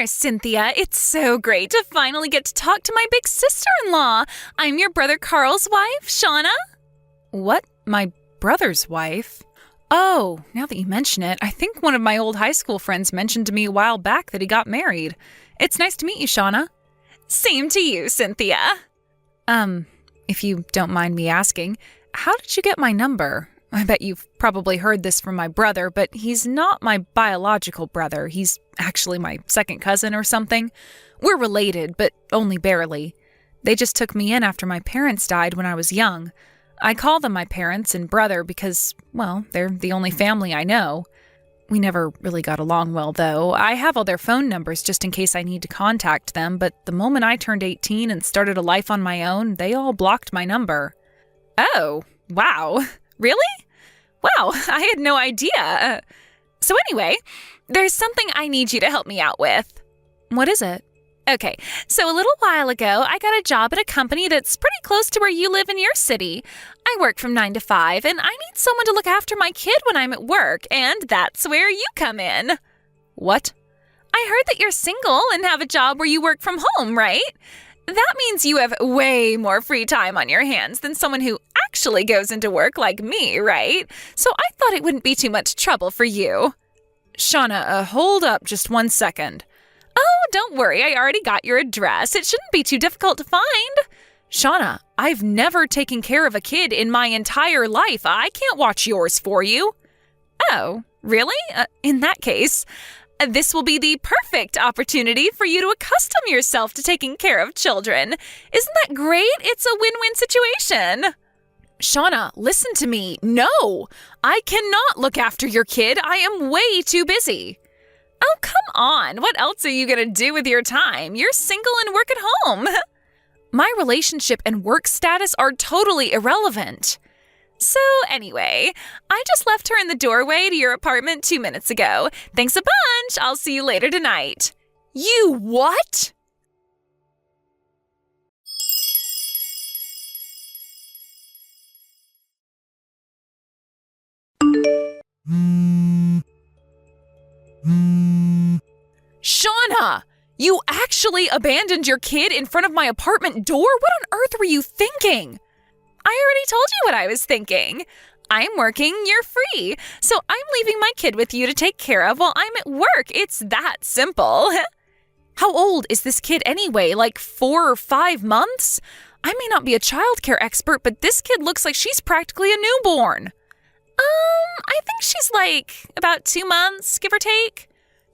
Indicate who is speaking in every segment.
Speaker 1: there, Cynthia. It's so great to finally get to talk to my big sister-in-law. I'm your brother Carl's wife, Shauna. What? My brother's wife? Oh, now that you mention it, I think one of my old high school friends mentioned to me a while back that he got married. It's nice to meet you, Shauna. Same to you, Cynthia. If you don't mind me asking, how did you get my number? I bet you've probably heard this from my brother, but he's not my biological brother. He's actually my second cousin or something. We're related, but only barely. They just took me in after my parents died when I was young. I call them my parents and brother because, well, they're the only family I know. We never really got along well, though. I have all their phone numbers just in case I need to contact them, but the moment I turned 18 and started a life on my own, they all blocked my number. Oh, wow. Really? Wow, I had no idea. So anyway, there's something I need you to help me out with. What is it? Okay, so a little while ago, I got a job at a company that's pretty close to where you live in your city. I work from 9 to 5, and I need someone to look after my kid when I'm at work, and that's where you come in. What? I heard that you're single and have a job where you work from home, right? That means you have way more free time on your hands than someone who actually goes into work like me, right? So I thought it wouldn't be too much trouble for you. Shauna, hold up just 1 second. Oh, don't worry, I already got your address. It shouldn't be too difficult to find. Shauna, I've never taken care of a kid in my entire life. I can't watch yours for you. Oh, really? In that case, this will be the perfect opportunity for you to accustom yourself to taking care of children. Isn't that great? It's a win-win situation. Shauna, listen to me. No, I cannot look after your kid. I am way too busy. Oh, come on. What else are you going to do with your time? You're single and work at home. My relationship and work status are totally irrelevant. So anyway, I just left her in the doorway to your apartment 2 minutes ago. Thanks a bunch. I'll see you later tonight. You what? Shauna, you actually abandoned your kid in front of my apartment door? What on earth were you thinking? I already told you what I was thinking. I'm working, you're free. So I'm leaving my kid with you to take care of while I'm at work. It's that simple. How old is this kid anyway? Like 4 or 5 months? I may not be a childcare expert, but this kid looks like she's practically a newborn. I think she's like about 2 months, give or take.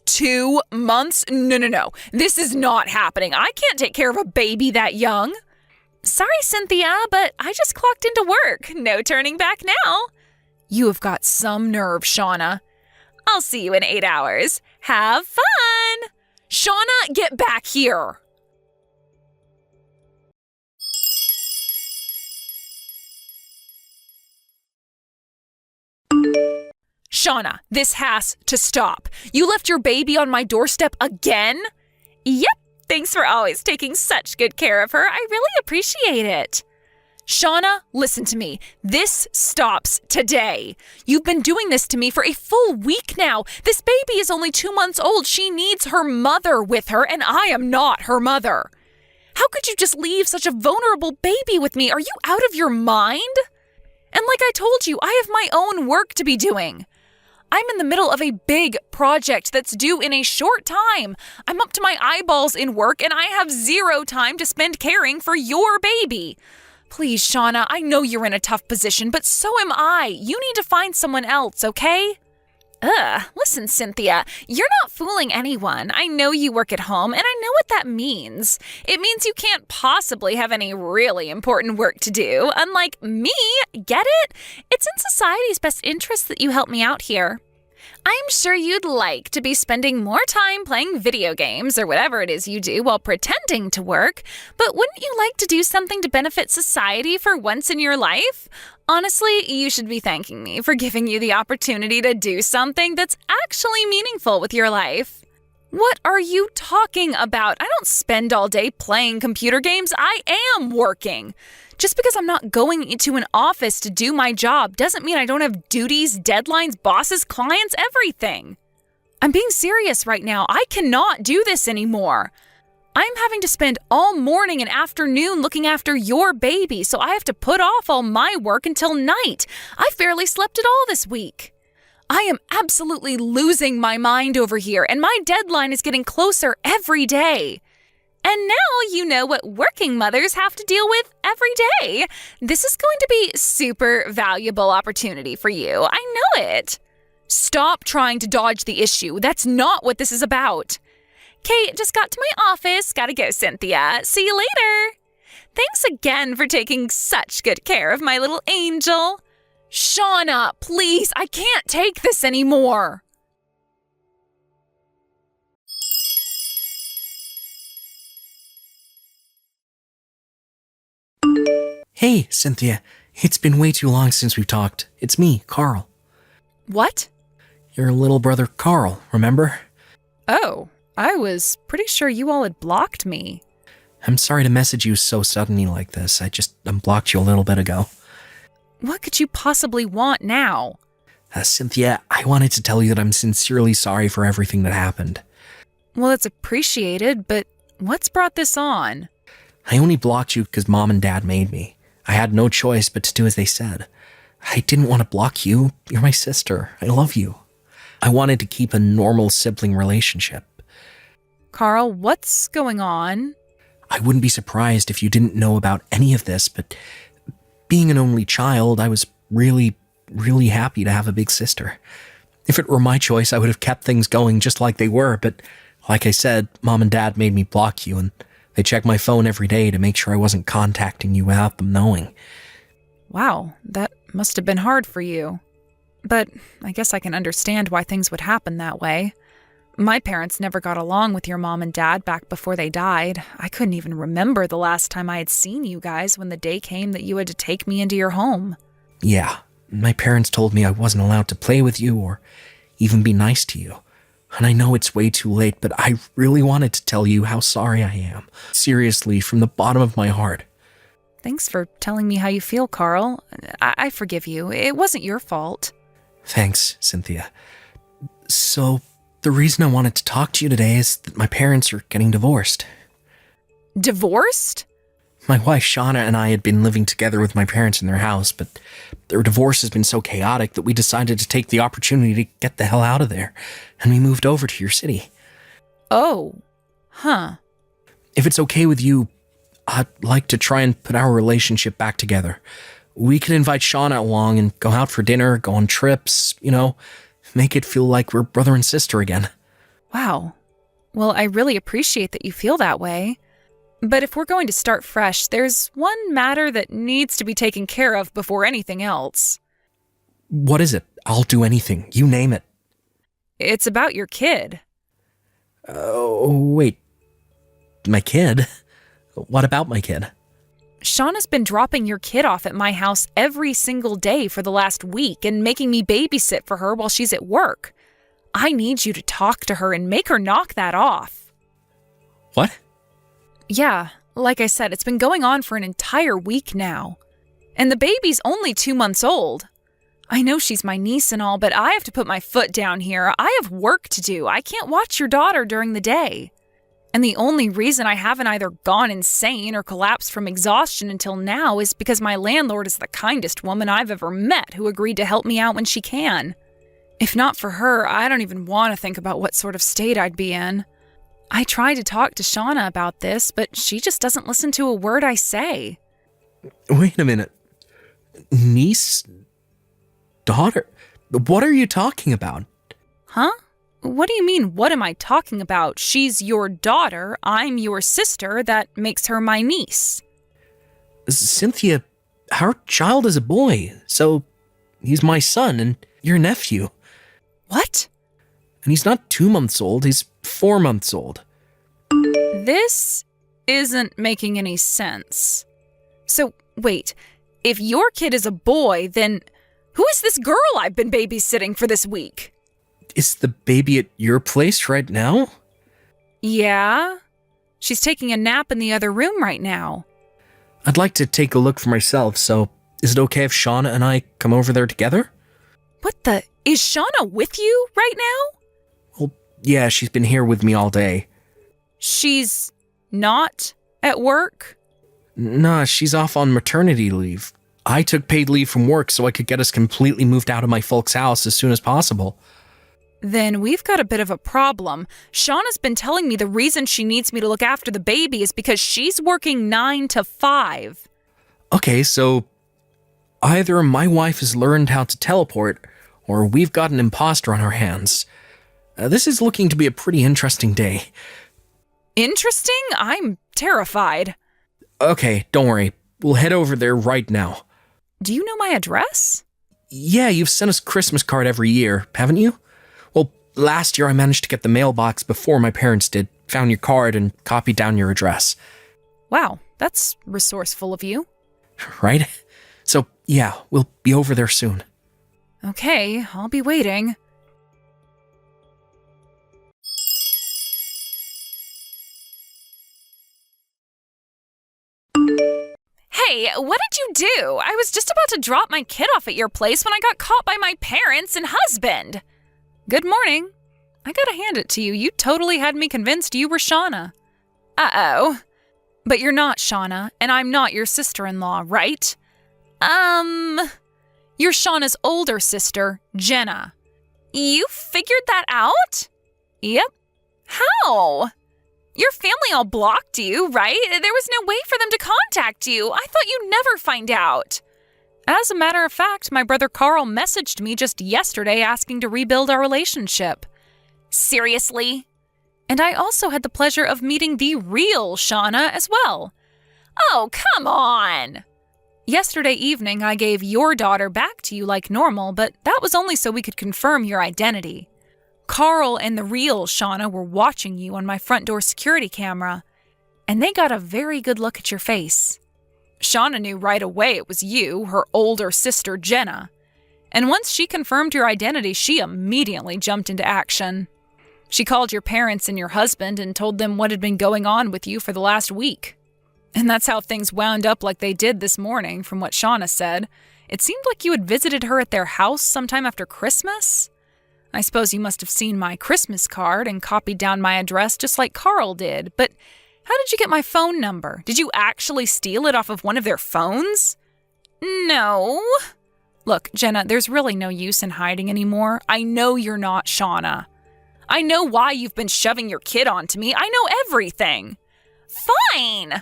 Speaker 1: 2 months? No. This is not happening. I can't take care of a baby that young. Sorry, Cynthia, but I just clocked into work. No turning back now. You have got some nerve, Shauna. I'll see you in 8 hours. Have fun! Shauna, get back here! Shauna, this has to stop. You left your baby on my doorstep again? Yep. Thanks for always taking such good care of her. I really appreciate it. Shauna, listen to me. This stops today. You've been doing this to me for a full week now. This baby is only 2 months old. She needs her mother with her, and I am not her mother. How could you just leave such a vulnerable baby with me? Are you out of your mind? And like I told you, I have my own work to be doing. I'm in the middle of a big project that's due in a short time. I'm up to my eyeballs in work, and I have 0 time to spend caring for your baby. Please, Shauna, I know you're in a tough position, but so am I. You need to find someone else, okay? Listen, Cynthia, you're not fooling anyone. I know you work at home, and I know what that means. It means you can't possibly have any really important work to do, unlike me. Get it? It's in society's best interest that you help me out here. I'm sure you'd like to be spending more time playing video games or whatever it is you do while pretending to work, but wouldn't you like to do something to benefit society for once in your life? Honestly, you should be thanking me for giving you the opportunity to do something that's actually meaningful with your life. What are you talking about? I don't spend all day playing computer games. I am working. Just because I'm not going into an office to do my job doesn't mean I don't have duties, deadlines, bosses, clients, everything. I'm being serious right now. I cannot do this anymore. I'm having to spend all morning and afternoon looking after your baby, so I have to put off all my work until night. I've barely slept at all this week. I am absolutely losing my mind over here, and my deadline is getting closer every day. And now you know what working mothers have to deal with every day. This is going to be super valuable opportunity for you. I know it. Stop trying to dodge the issue. That's not what this is about. Kate just got to my office. Gotta go, Cynthia. See you later. Thanks again for taking such good care of my little angel. Shauna, please, I can't take this anymore.
Speaker 2: Hey, Cynthia. It's been way too long since we've talked. It's me, Carl.
Speaker 1: What?
Speaker 2: Your little brother, Carl, remember?
Speaker 1: Oh, I was pretty sure you all had blocked me.
Speaker 2: I'm sorry to message you so suddenly like this. I just unblocked you a little bit ago.
Speaker 1: What could you possibly want now?
Speaker 2: Cynthia, I wanted to tell you that I'm sincerely sorry for everything that happened.
Speaker 1: Well, it's appreciated, but what's brought this on?
Speaker 2: I only blocked you because Mom and Dad made me. I had no choice but to do as they said. I didn't want to block you. You're my sister. I love you. I wanted to keep a normal sibling relationship.
Speaker 1: Carl, what's going on?
Speaker 2: I wouldn't be surprised if you didn't know about any of this, but being an only child, I was really happy to have a big sister. If it were my choice, I would have kept things going just like they were, but like I said, Mom and Dad made me block you, and they checked my phone every day to make sure I wasn't contacting you without them knowing.
Speaker 1: Wow, that must have been hard for you. But I guess I can understand why things would happen that way. My parents never got along with your mom and dad back before they died. I couldn't even remember the last time I had seen you guys when the day came that you had to take me into your home.
Speaker 2: Yeah, my parents told me I wasn't allowed to play with you or even be nice to you. And I know it's way too late, but I really wanted to tell you how sorry I am. Seriously, from the bottom of my heart.
Speaker 1: Thanks for telling me how you feel, Carl. I forgive you. It wasn't your fault.
Speaker 2: Thanks, Cynthia. So, the reason I wanted to talk to you today is that my parents are getting divorced.
Speaker 1: Divorced?
Speaker 2: My wife Shauna and I had been living together with my parents in their house, but their divorce has been so chaotic that we decided to take the opportunity to get the hell out of there, and we moved over to your city.
Speaker 1: Oh, huh.
Speaker 2: If it's okay with you, I'd like to try and put our relationship back together. We could invite Shauna along and go out for dinner, go on trips, make it feel like we're brother and sister again.
Speaker 1: Wow. Well, I really appreciate that you feel that way. But if we're going to start fresh, there's one matter that needs to be taken care of before anything else.
Speaker 2: What is it? I'll do anything. You name it.
Speaker 1: It's about your kid.
Speaker 2: Oh, wait. My kid? What about my kid?
Speaker 1: Shauna's been dropping your kid off at my house every single day for the last week and making me babysit for her while she's at work. I need you to talk to her and make her knock that off.
Speaker 2: What?
Speaker 1: Yeah, like I said, it's been going on for an entire week now. And the baby's only 2 months old. I know she's my niece and all, but I have to put my foot down here. I have work to do. I can't watch your daughter during the day. And the only reason I haven't either gone insane or collapsed from exhaustion until now is because my landlord is the kindest woman I've ever met who agreed to help me out when she can. If not for her, I don't even want to think about what sort of state I'd be in. I tried to talk to Shauna about this, but she just doesn't listen to a word I say.
Speaker 2: Wait a minute. Niece? Daughter? What are you talking about?
Speaker 1: Huh? What do you mean, what am I talking about? She's your daughter, I'm your sister, that makes her my niece.
Speaker 2: Cynthia, our child is a boy, so he's my son and your nephew.
Speaker 1: What?
Speaker 2: And he's not 2 months old, he's 4 months old.
Speaker 1: This isn't making any sense. So, wait, if your kid is a boy, then who is this girl I've been babysitting for this week?
Speaker 2: Is the baby at your place right now?
Speaker 1: Yeah. She's taking a nap in the other room right now.
Speaker 2: I'd like to take a look for myself, so is it okay if Shauna and I come over there together?
Speaker 1: What the? Is Shauna with you right now?
Speaker 2: Well, Yeah, she's been here with me all day.
Speaker 1: She's not at work?
Speaker 2: Nah, she's off on maternity leave. I took paid leave from work so I could get us completely moved out of my folks' house as soon as possible.
Speaker 1: Then we've got a bit of a problem. Shauna's been telling me the reason she needs me to look after the baby is because she's working 9 to 5.
Speaker 2: Okay, so either my wife has learned how to teleport, or we've got an imposter on our hands. This is looking to be a pretty interesting day.
Speaker 1: Interesting? I'm terrified.
Speaker 2: Okay, don't worry. We'll head over there right now.
Speaker 1: Do you know my address?
Speaker 2: Yeah, you've sent us a Christmas card every year, haven't you? Well, last year I managed to get the mailbox before my parents did, found your card, and copied down your address.
Speaker 1: Wow, that's resourceful of you.
Speaker 2: Right? So, yeah, we'll be over there soon.
Speaker 1: Okay, I'll be waiting. Hey, what did you do? I was just about to drop my kid off at your place when I got caught by my parents and husband. Good morning. I gotta hand it to you. You totally had me convinced you were Shauna. Uh-oh. But you're not Shauna, and I'm not your sister-in-law, right? You're Shauna's older sister, Jenna. You figured that out? Yep. How? Your family all blocked you, right? There was no way for them to contact you. I thought you'd never find out. As a matter of fact, my brother Carl messaged me just yesterday asking to rebuild our relationship. Seriously? And I also had the pleasure of meeting the real Shauna as well. Oh, come on! Yesterday evening, I gave your daughter back to you like normal, but that was only so we could confirm your identity. Carl and the real Shauna were watching you on my front door security camera, and they got a very good look at your face. Shauna knew right away it was you, her older sister Jenna. And once she confirmed your identity, she immediately jumped into action. She called your parents and your husband and told them what had been going on with you for the last week. And that's how things wound up like they did this morning, from what Shauna said. It seemed like you had visited her at their house sometime after Christmas. I suppose you must have seen my Christmas card and copied down my address just like Carl did. But how did you get my phone number? Did you actually steal it off of one of their phones? No. Look, Jenna, there's really no use in hiding anymore. I know you're not Shauna. I know why you've been shoving your kid onto me. I know everything. Fine.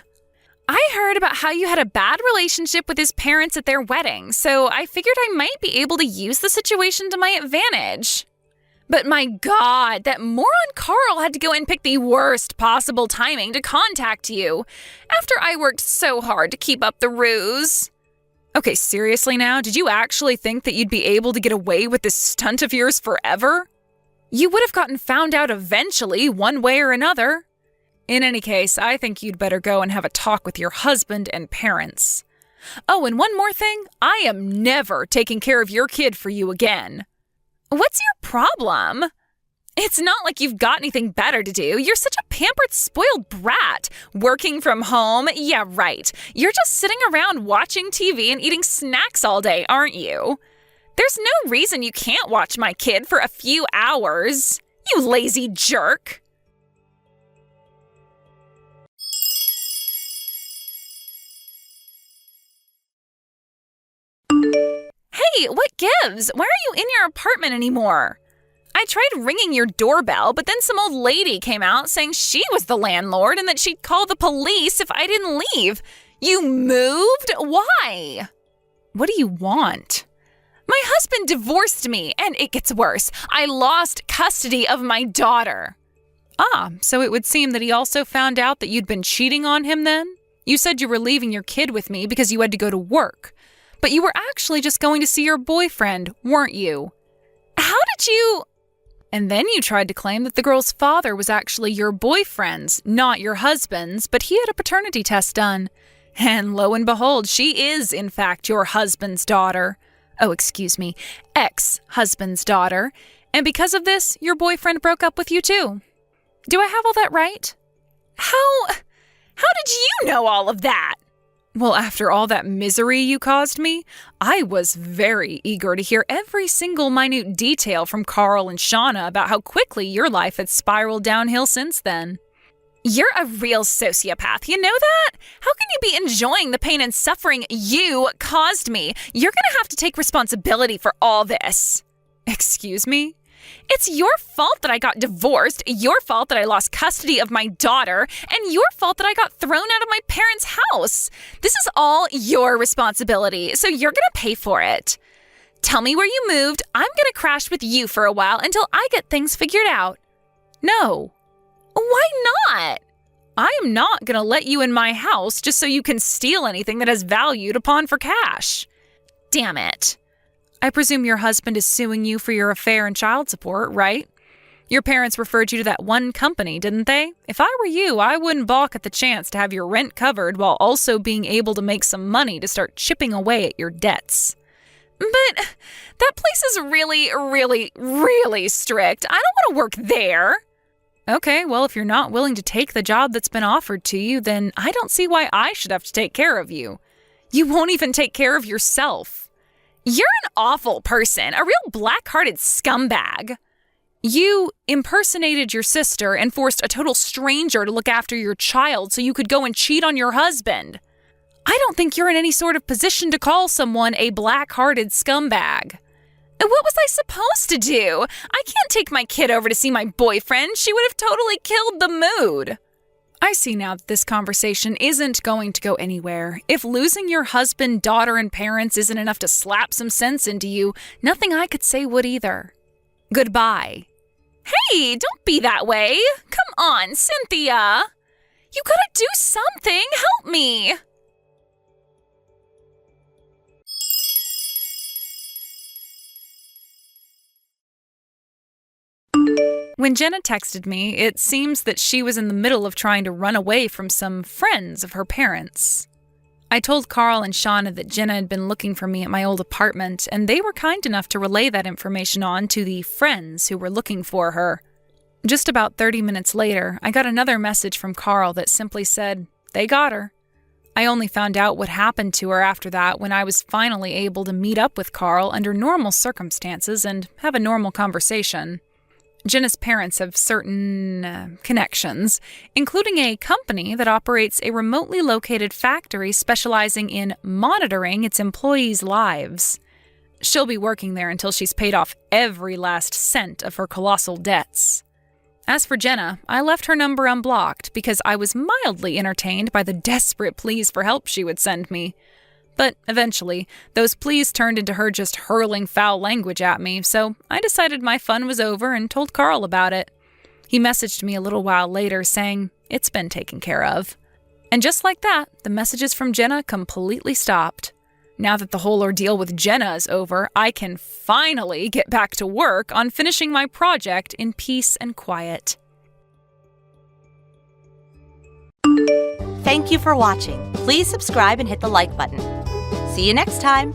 Speaker 1: I heard about how you had a bad relationship with his parents at their wedding, so I figured I might be able to use the situation to my advantage. But my God, that moron Carl had to go and pick the worst possible timing to contact you, after I worked so hard to keep up the ruse. Okay, seriously now, did you actually think that you'd be able to get away with this stunt of yours forever? You would have gotten found out eventually, one way or another. In any case, I think you'd better go and have a talk with your husband and parents. Oh, and one more thing, I am never taking care of your kid for you again. What's your problem? It's not like you've got anything better to do. You're such a pampered, spoiled brat. Working from home? Yeah, right. You're just sitting around watching TV and eating snacks all day, aren't you? There's no reason you can't watch my kid for a few hours. You lazy jerk. Hey, what gives? Why are you in your apartment anymore? I tried ringing your doorbell, but then some old lady came out saying she was the landlord and that she'd call the police if I didn't leave. You moved? Why? What do you want? My husband divorced me, and it gets worse. I lost custody of my daughter. Ah, so it would seem that he also found out that you'd been cheating on him then? You said you were leaving your kid with me because you had to go to work. But you were actually just going to see your boyfriend, weren't you? How did you... And then you tried to claim that the girl's father was actually your boyfriend's, not your husband's, but he had a paternity test done. And lo and behold, she is, in fact, your husband's daughter. Oh, excuse me, ex-husband's daughter. And because of this, your boyfriend broke up with you too. Do I have all that right? How did you know all of that? Well, after all that misery you caused me, I was very eager to hear every single minute detail from Carl and Shauna about how quickly your life had spiraled downhill since then. You're a real sociopath, you know that? How can you be enjoying the pain and suffering you caused me? You're gonna have to take responsibility for all this. Excuse me? It's your fault that I got divorced, your fault that I lost custody of my daughter, and your fault that I got thrown out of my parents' house. This is all your responsibility, so you're gonna pay for it. Tell me where you moved. I'm gonna crash with you for a while until I get things figured out. No. Why not? I am not gonna let you in my house just so you can steal anything that has value to pawn for cash. Damn it. I presume your husband is suing you for your affair and child support, right? Your parents referred you to that one company, didn't they? If I were you, I wouldn't balk at the chance to have your rent covered while also being able to make some money to start chipping away at your debts. But that place is really, really, really strict. I don't want to work there. Okay, well, if you're not willing to take the job that's been offered to you, then I don't see why I should have to take care of you. You won't even take care of yourself. You're an awful person, a real black-hearted scumbag. You impersonated your sister and forced a total stranger to look after your child so you could go and cheat on your husband. I don't think you're in any sort of position to call someone a black-hearted scumbag. What was I supposed to do? I can't take my kid over to see my boyfriend. She would have totally killed the mood. I see now that this conversation isn't going to go anywhere. If losing your husband, daughter, and parents isn't enough to slap some sense into you, nothing I could say would either. Goodbye. Hey, don't be that way. Come on, Cynthia. You gotta do something. Help me. When Jenna texted me, it seems that she was in the middle of trying to run away from some friends of her parents. I told Carl and Shauna that Jenna had been looking for me at my old apartment, and they were kind enough to relay that information on to the friends who were looking for her. Just about 30 minutes later, I got another message from Carl that simply said, "They got her." I only found out what happened to her after that when I was finally able to meet up with Carl under normal circumstances and have a normal conversation. Jenna's parents have certain connections, including a company that operates a remotely located factory specializing in monitoring its employees' lives. She'll be working there until she's paid off every last cent of her colossal debts. As for Jenna, I left her number unblocked because I was mildly entertained by the desperate pleas for help she would send me. But eventually, those pleas turned into her just hurling foul language at me, so I decided my fun was over and told Carl about it. He messaged me a little while later saying, "It's been taken care of." And just like that, the messages from Jenna completely stopped. Now that the whole ordeal with Jenna is over, I can finally get back to work on finishing my project in peace and quiet.
Speaker 3: Thank you for watching. Please subscribe and hit the like button. See you next time.